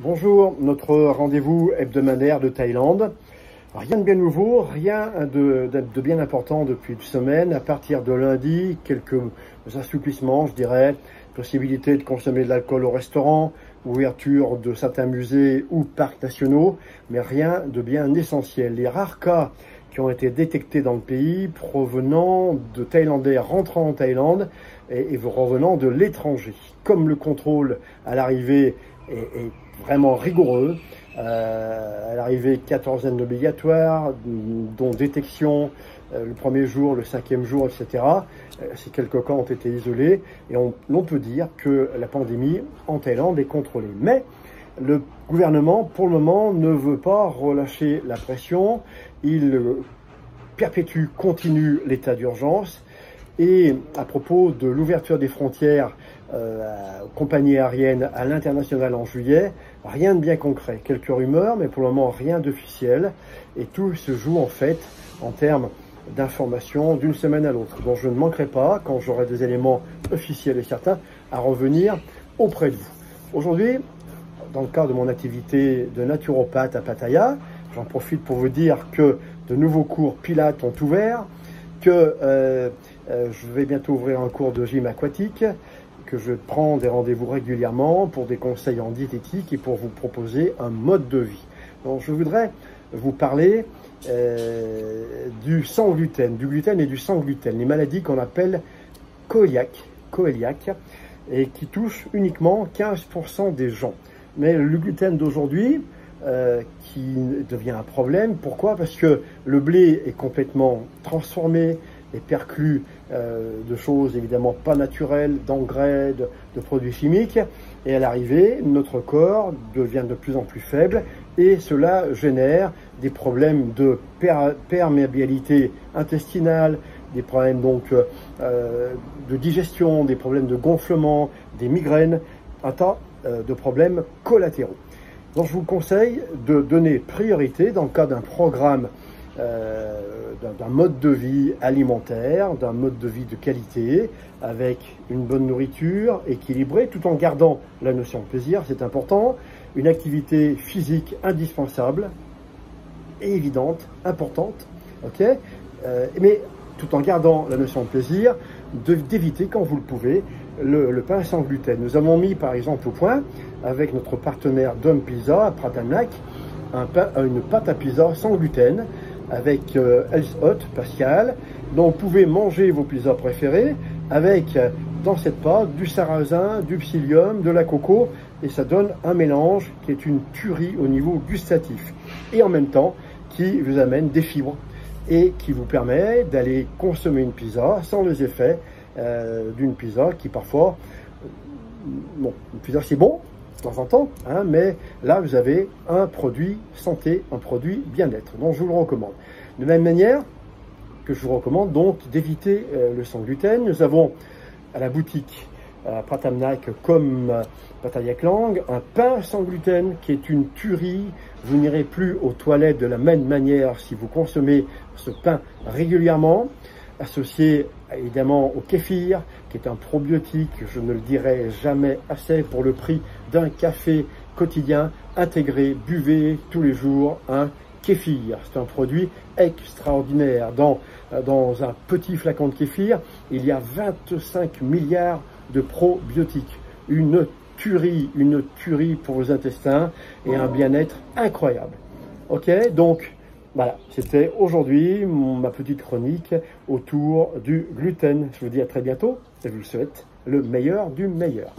Bonjour, notre rendez-vous hebdomadaire de Thaïlande. Rien de bien nouveau, rien de bien important depuis une semaine. À partir de lundi, quelques assouplissements, je dirais. Possibilité de consommer de l'alcool au restaurant, ouverture de certains musées ou parcs nationaux, mais rien de bien essentiel. Les rares cas qui ont été détectés dans le pays provenant de Thaïlandais rentrant en Thaïlande et revenant de l'étranger. Comme le contrôle à l'arrivée est vraiment rigoureux, à l'arrivée, quatorzaine obligatoire, dont détection le premier jour, le cinquième jour, etc. Ces quelques cas ont été isolés et on peut dire que la pandémie en Thaïlande est contrôlée. Mais le gouvernement, pour le moment, ne veut pas relâcher la pression. Il continue l'état d'urgence. Et à propos de l'ouverture des frontières aux compagnies aériennes à l'international en juillet, rien de bien concret. Quelques rumeurs, mais pour le moment rien d'officiel. Et tout se joue en fait en termes d'informations d'une semaine à l'autre. Donc je ne manquerai pas, quand j'aurai des éléments officiels et certains, à revenir auprès de vous. Aujourd'hui, dans le cadre de mon activité de naturopathe à Pattaya, j'en profite pour vous dire que de nouveaux cours Pilates ont ouvert, que je vais bientôt ouvrir un cours de gym aquatique, que je prends des rendez-vous régulièrement pour des conseils en diététique et pour vous proposer un mode de vie. Donc je voudrais vous parler du sans gluten, du gluten et du sans gluten, les maladies qu'on appelle coéliaques, et qui touchent uniquement 15% des gens. Mais le gluten d'aujourd'hui, qui devient un problème. Pourquoi? Parce que le blé est complètement transformé et perclus de choses évidemment pas naturelles, d'engrais, de produits chimiques. Et à l'arrivée, notre corps devient de plus en plus faible et cela génère des problèmes de perméabilité intestinale, des problèmes donc de digestion, des problèmes de gonflement, des migraines, un tas de problèmes collatéraux. Donc je vous conseille de donner priorité dans le cas d'un programme, d'un mode de vie alimentaire, d'un mode de vie de qualité, avec une bonne nourriture équilibrée, tout en gardant la notion de plaisir, c'est important, une activité physique indispensable et évidente, importante, ok, mais tout en gardant la notion de plaisir, d'éviter quand vous le pouvez le pain sans gluten. Nous avons mis par exemple au point, avec notre partenaire Dom Pizza à Pratamnak, une pâte à pizza sans gluten avec Health Hot Pascal, dont vous pouvez manger vos pizzas préférés avec dans cette pâte du sarrasin, du psyllium, de la coco, et ça donne un mélange qui est une tuerie au niveau gustatif et en même temps qui vous amène des fibres et qui vous permet d'aller consommer une pizza sans les effets d'une pizza qui parfois, bon, une pizza c'est bon de temps en temps, hein, mais là vous avez un produit santé, un produit bien-être, donc je vous le recommande. De même manière que je vous recommande donc d'éviter le sans gluten. Nous avons à la boutique Pratamnak comme Pattaya Klang un pain sans gluten qui est une tuerie. Vous n'irez plus aux toilettes de la même manière si vous consommez ce pain régulièrement, associé évidemment au kéfir, qui est un probiotique, je ne le dirai jamais assez, pour le prix d'un café quotidien intégré. Buvez tous les jours un kéfir. C'est un produit extraordinaire. Dans un petit flacon de kéfir, il y a 25 milliards de probiotiques. Une tuerie pour vos intestins et un bien-être incroyable. Ok, donc voilà, c'était aujourd'hui ma petite chronique autour du gluten. Je vous dis à très bientôt et je vous souhaite le meilleur du meilleur.